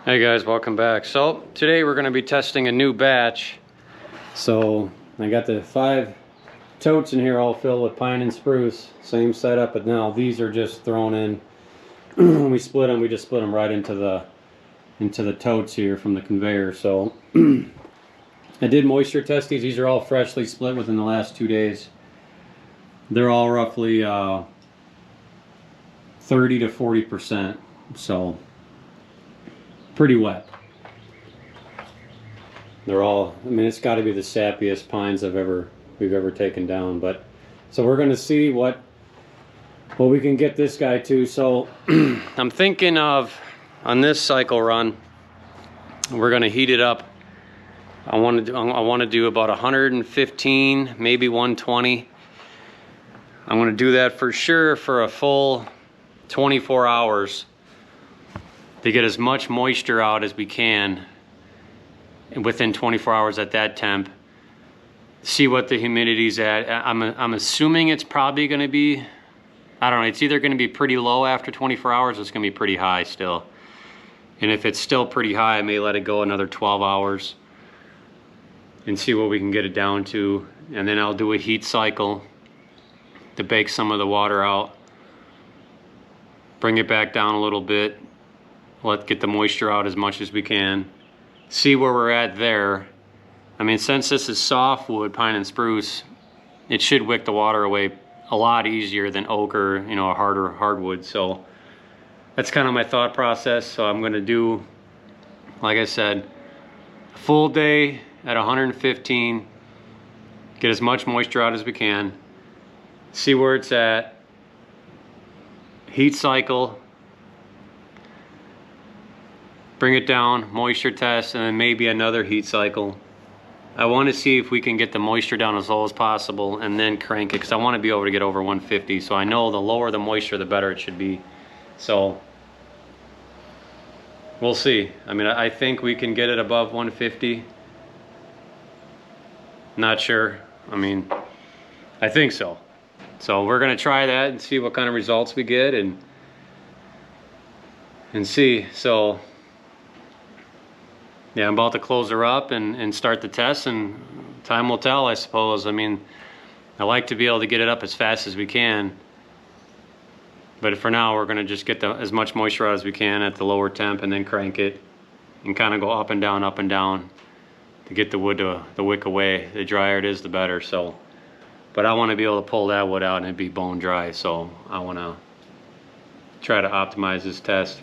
Hey guys, welcome back. So today we're going to be testing a new batch. So I got the 5 totes in here all filled with pine and spruce. Same setup, but now these are just thrown in. When we split them, we just split them right into the totes here from the conveyor. So I did moisture test these. These are all freshly split within the last 2 days. They're all roughly 30 to 40%. So pretty wet. They're all, I mean, it's got to be the sappiest pines we've ever taken down. But so we're going to see what we can get this guy to. So I'm thinking of, on this cycle run, we're going to heat it up. I want to do about 115, maybe 120. I'm going to do that for sure for a full 24 hours. To get as much moisture out as we can within 24 hours at that temp. See what the humidity's at. I'm assuming it's probably going to be, I don't know, it's either going to be pretty low after 24 hours or it's going to be pretty high still. And if it's still pretty high, I may let it go another 12 hours and see what we can get it down to. And then I'll do a heat cycle to bake some of the water out. Bring it back down a little bit. Let's get the moisture out as much as we can. See where we're at there. I mean, since this is softwood, pine and spruce, it should wick the water away a lot easier than oak or, you know, a harder hardwood. So that's kind of my thought process. So I'm gonna do, like I said, a full day at 115, get as much moisture out as we can, see where it's at, heat cycle, bring it down, moisture test, and then maybe another heat cycle. I want to see if we can get the moisture down as low as possible and then crank it, because I want to be able to get over 150. So I know the lower the moisture, the better it should be. So we'll see. I mean, I think we can get it above 150. Not sure. I mean, I think so. So we're going to try that and see what kind of results we get and see. So yeah, I'm about to close her up and start the test, and time will tell, I suppose. I mean, I like to be able to get it up as fast as we can, but for now we're going to just get as much moisture out as we can at the lower temp and then crank it and kind of go up and down to get the wood to wick away. The drier it is, the better. So, but I want to be able to pull that wood out and it be bone dry, so I want to try to optimize this test.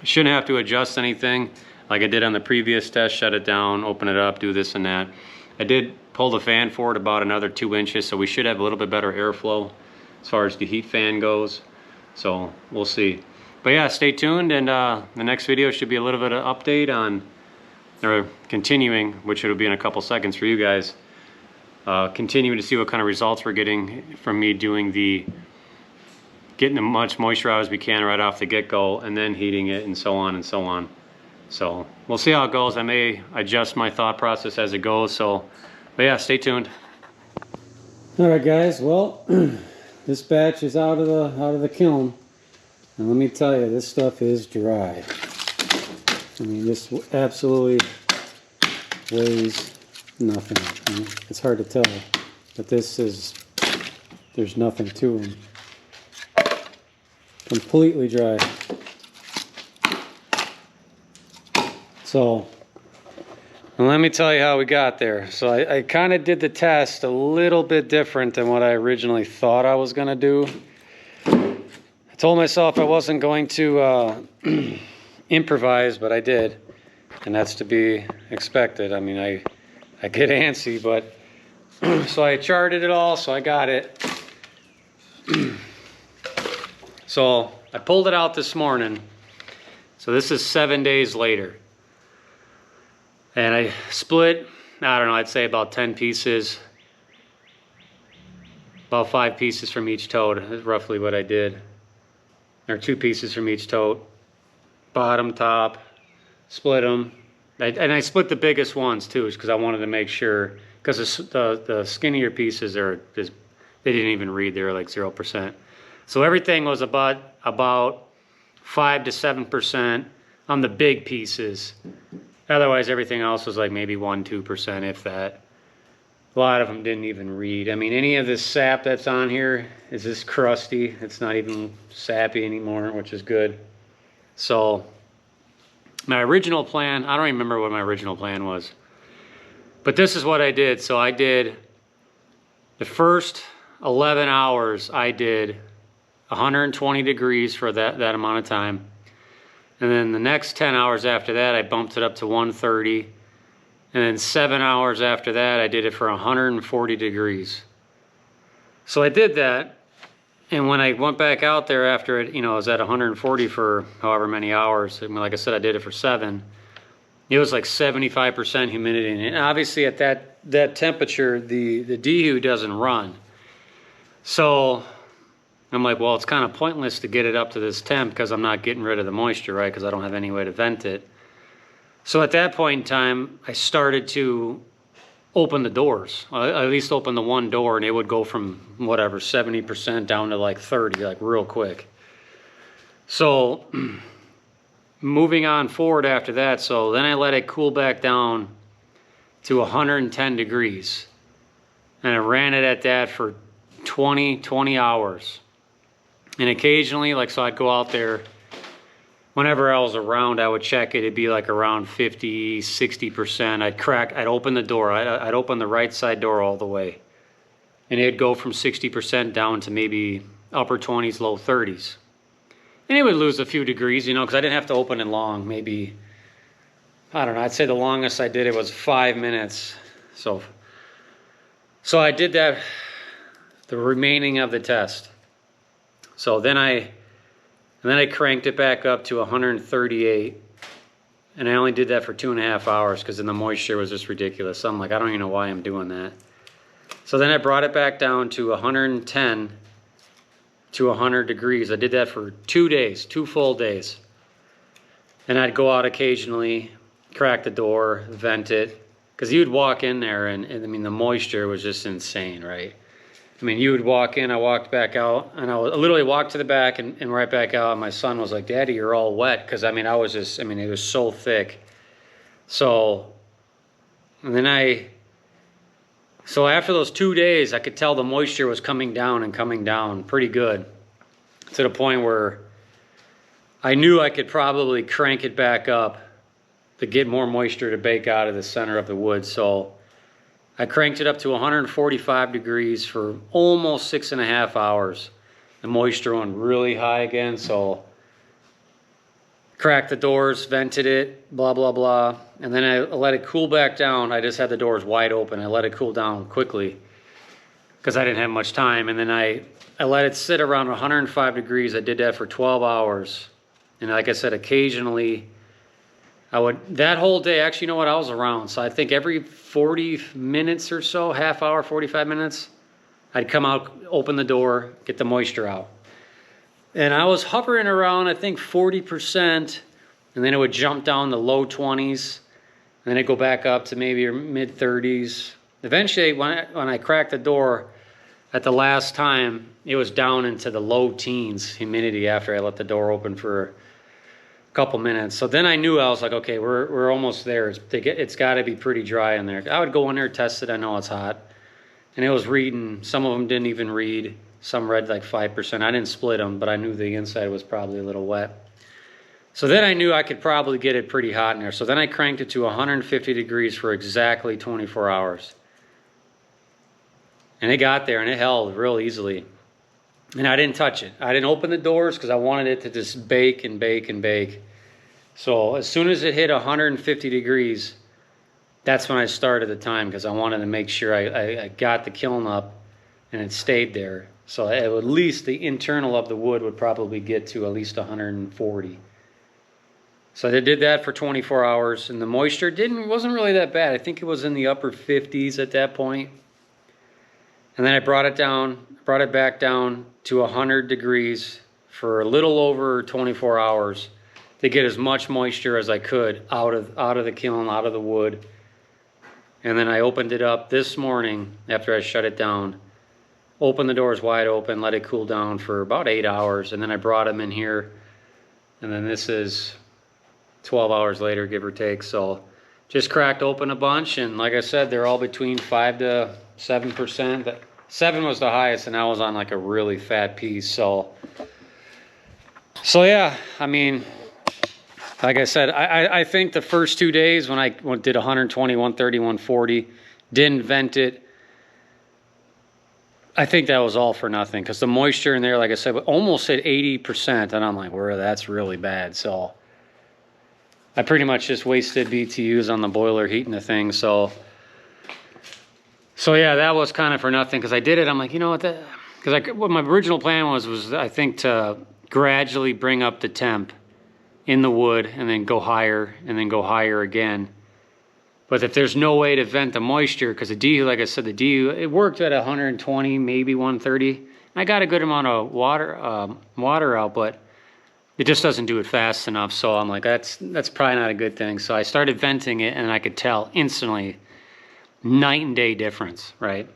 Shouldn't have to adjust anything like I did on the previous test. Shut it down, open it up, do this and that. I did pull the fan forward about another 2 inches, so we should have a little bit better airflow as far as the heat fan goes. So we'll see. But yeah, stay tuned, and the next video should be a little bit of update on, or continuing, which it'll be in a couple seconds for you guys, continuing to see what kind of results we're getting from me doing getting as much moisture out as we can right off the get-go, and then heating it, and so on and so on. So we'll see how it goes. I may adjust my thought process as it goes. So, but yeah, stay tuned. All right, guys. Well, this batch is out of the kiln, and let me tell you, this stuff is dry. I mean, this absolutely weighs nothing. I mean, it's hard to tell, but there's nothing to them. Completely dry. So, and let me tell you how we got there. So I kind of did the test a little bit different than what I originally thought I was going to do. I told myself I wasn't going to improvise, but I did. And that's to be expected. I mean, I get antsy, but so I charted it all, so I got it. So I pulled it out this morning. So this is 7 days later. And I split, I don't know, I'd say about 10 pieces. About 5 pieces from each tote is roughly what I did. Or 2 pieces from each tote. Bottom, top, split them. And I split the biggest ones too, because I wanted to make sure, because the skinnier pieces are just, they didn't even read, they were like 0%. So everything was about 5 to 7% on the big pieces. Otherwise, everything else was like maybe 1-2%, if that. A lot of them didn't even read. I mean, any of this sap that's on here is just crusty. It's not even sappy anymore, which is good. So my original plan, I don't remember what my original plan was, but this is what I did. So I did the first 11 hours, I did 120 degrees for that amount of time. And then the next 10 hours after that, I bumped it up to 130. And then 7 hours after that, I did it for 140 degrees. So I did that. And when I went back out there after it, you know, I was at 140 for however many hours. I mean, like I said, I did it for 7. It was like 75% humidity. And obviously at that temperature, the dehu doesn't run. So I'm like, well, it's kind of pointless to get it up to this temp because I'm not getting rid of the moisture, right? Because I don't have any way to vent it. So at that point in time, I started to open the doors. At least open the one door, and it would go from whatever, 70% down to like 30, like real quick. So moving on forward after that, so then I let it cool back down to 110 degrees. And I ran it at that for 20 hours. And occasionally, like, so I'd go out there, whenever I was around, I would check it. It'd be like around 50, 60%. I'd open the door. I'd open the right side door all the way. And it'd go from 60% down to maybe upper 20s, low 30s. And it would lose a few degrees, you know, because I didn't have to open it long. Maybe, I don't know, I'd say the longest I did it was 5 minutes. So I did that the remaining of the test. So then I cranked it back up to 138, and I only did that for 2.5 hours because then the moisture was just ridiculous. So I'm like, I don't even know why I'm doing that. So then I brought it back down to 110 to 100 degrees. I did that for 2 days, 2 full days. And I'd go out occasionally, crack the door, vent it, because you'd walk in there and I mean, the moisture was just insane, right? I mean, you would walk in, I walked back out, and I literally walked to the back and right back out, and my son was like, Daddy, you're all wet, because, I mean, it was so thick. So, and then so after those 2 days, I could tell the moisture was coming down pretty good, to the point where I knew I could probably crank it back up to get more moisture to bake out of the center of the wood. So I cranked it up to 145 degrees for almost 6.5 hours. The moisture went really high again, so cracked the doors, vented it, blah, blah, blah. And then I let it cool back down. I just had the doors wide open. I let it cool down quickly because I didn't have much time. And then I let it sit around 105 degrees. I did that for 12 hours. And like I said, occasionally that whole day, actually, you know what, I was around. So I think every 40 minutes or so, half hour, 45 minutes, I'd come out, open the door, get the moisture out. And I was hovering around, I think, 40%, and then it would jump down to low 20s, and then it'd go back up to maybe mid 30s. Eventually, when I cracked the door at the last time, it was down into the low teens humidity after I let the door open for couple minutes. So then I knew, I was like, okay, we're almost there. It's got to be pretty dry in there. I would go in there, test it. I know it's hot. And it was reading. Some of them didn't even read. Some read like 5%. I didn't split them, but I knew the inside was probably a little wet. So then I knew I could probably get it pretty hot in there. So then I cranked it to 150 degrees for exactly 24 hours. And it got there, and it held real easily. And I didn't touch it. I didn't open the doors because I wanted it to just bake and bake and bake. So as soon as it hit 150 degrees, that's when I started the time, because I wanted to make sure I got the kiln up and it stayed there. So at least the internal of the wood would probably get to at least 140. So I did that for 24 hours, and the moisture wasn't really that bad. I think it was in the upper 50s at that point. And then I brought it back down to 100 degrees for a little over 24 hours to get as much moisture as I could out of the kiln, out of the wood. And then I opened it up this morning after I shut it down. Opened the doors wide open, let it cool down for about 8 hours, and then I brought them in here. And then this is 12 hours later, give or take. So just cracked open a bunch, and like I said, they're all between 5 to 7%. 7 was the highest, and I was on like a really fat piece. So yeah, I mean, like I said, I think the first 2 days when I did 120, 130, 140, didn't vent it, I think that was all for nothing, because the moisture in there, like I said, almost hit 80%, and I'm like, well, that's really bad. So I pretty much just wasted BTUs on the boiler heating the thing. So yeah, that was kind of for nothing, because I did it. I'm like, you know what, what my original plan was I think to gradually bring up the temp in the wood and then go higher and then go higher again. But if there's no way to vent the moisture, because the DU, like I said, the DU, it worked at 120, maybe 130. I got a good amount of water out, but it just doesn't do it fast enough. So I'm like, that's probably not a good thing. So I started venting it, and I could tell instantly, night and day difference, right?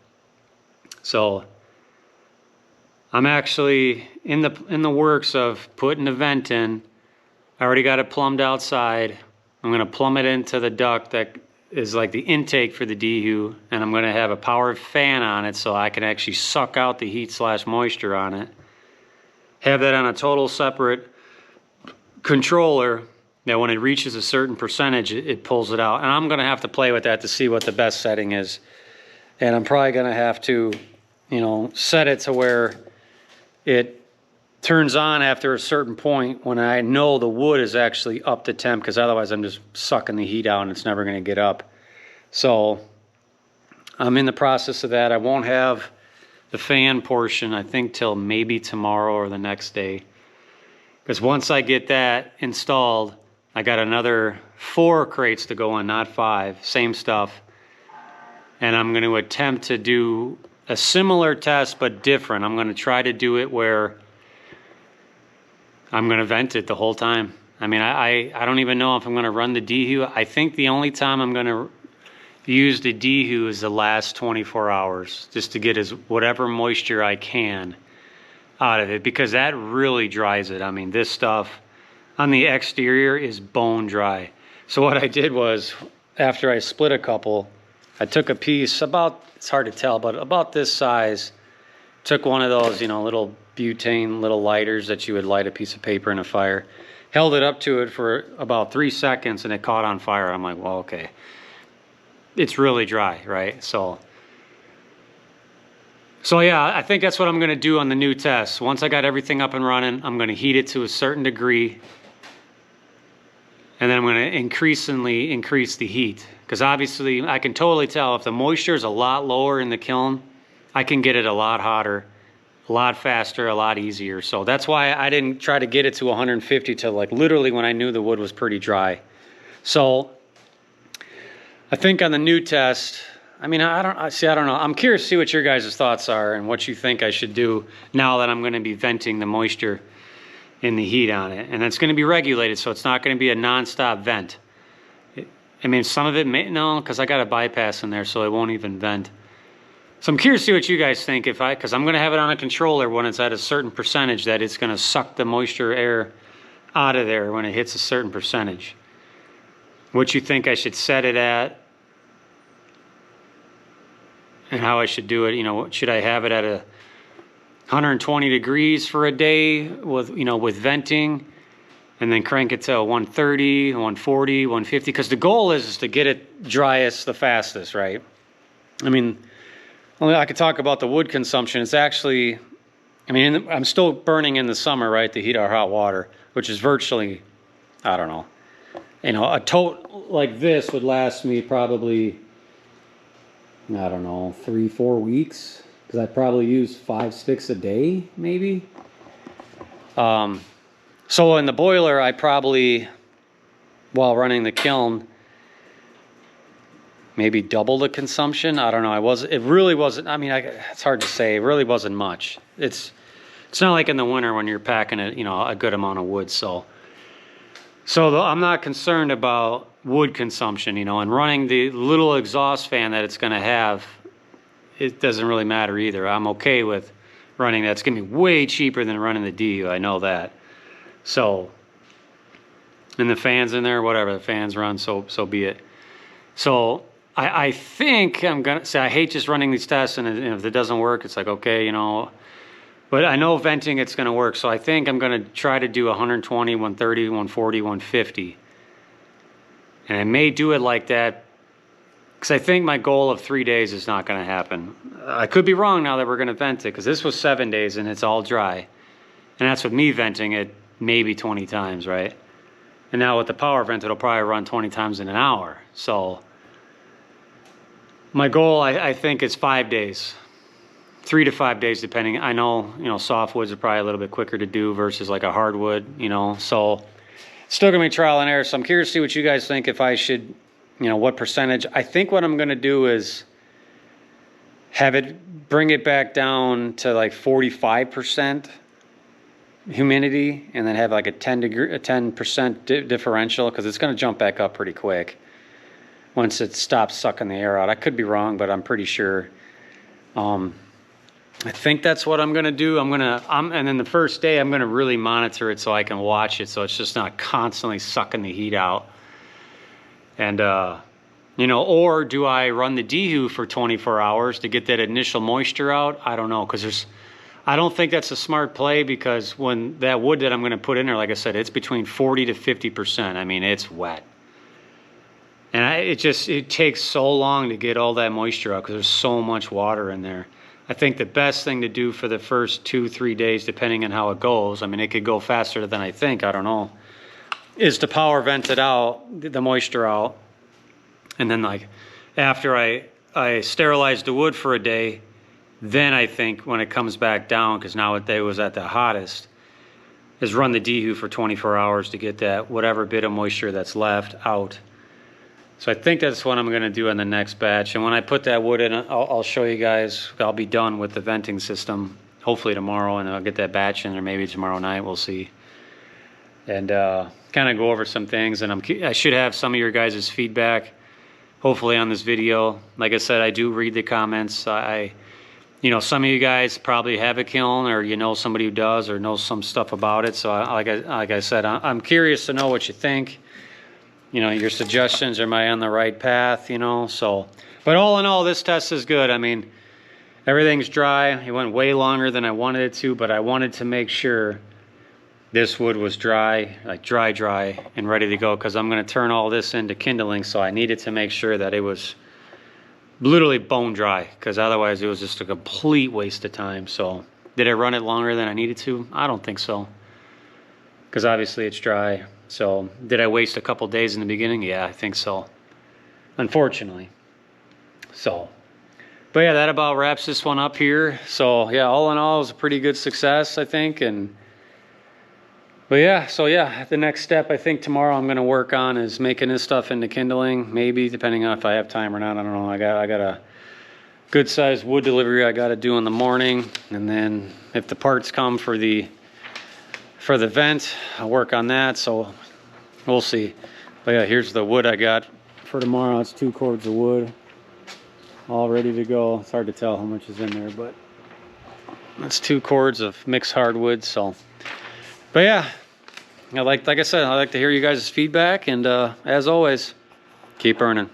So I'm actually in the works of putting the vent in. I already got it plumbed outside. I'm gonna plumb it into the duct that is like the intake for the DU, and I'm gonna have a powered fan on it so I can actually suck out the heat / moisture on it. Have that on a total separate controller that when it reaches a certain percentage, it pulls it out. And I'm gonna have to play with that to see what the best setting is. And I'm probably gonna have to, you know, set it to where it turns on after a certain point when I know the wood is actually up to temp, because otherwise I'm just sucking the heat out and it's never going to get up. So I'm in the process of that. I won't have the fan portion, I think, till maybe tomorrow or the next day, because once I get that installed, I got another 4 crates to go in, not 5, same stuff. And I'm going to attempt to do a similar test but different. I'm going to try to do it where I'm going to vent it the whole time. I mean, I don't even know if I'm going to run the DHU. I think the only time I'm going to use the DHU is the last 24 hours, just to get whatever moisture I can out of it, because that really dries it. I mean, this stuff on the exterior is bone dry. So what I did was, after I split a couple, I took a piece about, it's hard to tell, but about this size, took one of those, you know, little butane little lighters that you would light a piece of paper in a fire, held it up to it for about 3 seconds, and it caught on fire. I'm like, well, okay, it's really dry, right? So yeah, I think that's what I'm going to do on the new test. Once I got everything up and running, I'm going to heat it to a certain degree, and then I'm going to increasingly increase the heat, because obviously I can totally tell if the moisture is a lot lower in the kiln, I can get it a lot hotter, a lot faster, a lot easier. So that's why I didn't try to get it to 150 till like literally when I knew the wood was pretty dry. So I think on the new test, I mean, I don't know. I'm curious to see what your guys' thoughts are and what you think I should do now that I'm going to be venting the moisture in the heat on it. And it's going to be regulated, so it's not going to be a non-stop vent. I mean, some of it may, no, because I got a bypass in there, so it won't even vent. So I'm curious to see what you guys think, because I'm going to have it on a controller when it's at a certain percentage that it's going to suck the moisture air out of there when it hits a certain percentage. What you think I should set it at, and how I should do it. You know, should I have it at 120 degrees for a day with, you know, with venting, and then crank it to 130, 140, 150? Because the goal is to get it driest the fastest, right? I mean, I could talk about the wood consumption. It's actually, I mean, I'm still burning in the summer, right, to heat our hot water, which is virtually, I don't know. You know, a tote like this would last me probably, I don't know, 3-4 weeks, because I probably use 5 sticks a day, maybe. So in the boiler, I probably, while running the kiln, maybe double the consumption. I don't know. It really wasn't. I mean, it's hard to say. It really wasn't much. It's not like in the winter when you're packing a good amount of wood. So I'm not concerned about wood consumption, and running the little exhaust fan that it's going to have, it doesn't really matter either. I'm okay with running that. It's going to be way cheaper than running the DU. I know that. So and the fan's in there, whatever, the fans run, so be it. So I think I'm gonna say, I hate just running these tests, and if it doesn't work, it's like, okay, you know, but I know venting it's gonna work. So I think I'm gonna try to do 120, 130, 140, 150. And I may do it like that, because I think my goal of 3 days is not gonna happen. I could be wrong now that we're gonna vent it, because this was 7 days and it's all dry. And that's with me venting it maybe 20 times, right? And now with the power vent, it'll probably run 20 times in an hour. So my goal, I think, is 5 days, 3 to 5 days, depending. I know, you know, softwoods are probably a little bit quicker to do versus like a hardwood, you know. So still gonna be trial and error. So I'm curious to see what you guys think, if I should, you know, what percentage. I think what I'm gonna do is bring it back down to like 45% humidity, and then have like a 10% differential, because it's going to jump back up pretty quick once it stops sucking the air out. I could be wrong, but I'm pretty sure. I think that's what I'm going to do. And then the first day I'm going to really monitor it so I can watch it, so it's just not constantly sucking the heat out. And you know, or do I run the dehu for 24 hours to get that initial moisture out? I don't know, because I don't think that's a smart play, because when that wood that I'm going to put in there, like I said, it's between 40 to 50%. I mean, it's wet. And it takes so long to get all that moisture out, because there's so much water in there. I think the best thing to do for the first 2-3 days, depending on how it goes, I mean, it could go faster than I think, I don't know, is to power vent it out, the moisture out. And then, like, after I sterilize the wood for a day, then I think when it comes back down, because now it was at the hottest, is run the dehu for 24 hours to get that whatever bit of moisture that's left out. So I think that's what I'm going to do in the next batch. And when I put that wood in, I'll show you guys. I'll be done with the venting system hopefully tomorrow, and I'll get that batch in there maybe tomorrow night. We'll see. And kind of go over some things. And I should have some of your guys' feedback hopefully on this video. Like I said, I do read the comments. You know, some of you guys probably have a kiln, or you know somebody who does, or knows some stuff about it. So like I said, I'm curious to know what you think. You know, your suggestions, am I on the right path, you know? So, but all in all, this test is good. I mean, everything's dry. It went way longer than I wanted it to, but I wanted to make sure this wood was dry, like dry, and ready to go, because I'm going to turn all this into kindling. So I needed to make sure that it was literally bone dry, because otherwise it was just a complete waste of time. So did I run it longer than I needed to? I don't think so, because obviously it's dry. So did I waste a couple days in the beginning? Yeah, I think so, unfortunately. So, but yeah, that about wraps this one up here. So yeah, all in all, it was a pretty good success, I think. But yeah, so yeah, the next step I think tomorrow I'm going to work on is making this stuff into kindling, maybe, depending on if I have time or not. I don't know. I got a good sized wood delivery I got to do in the morning, and then if the parts come for the vent, I'll work on that. So we'll see. But yeah, here's the wood I got for tomorrow. It's 2 cords of wood, all ready to go. It's hard to tell how much is in there, but that's 2 cords of mixed hardwood. So. But yeah, like I said, I like to hear you guys' feedback, and as always, keep burning.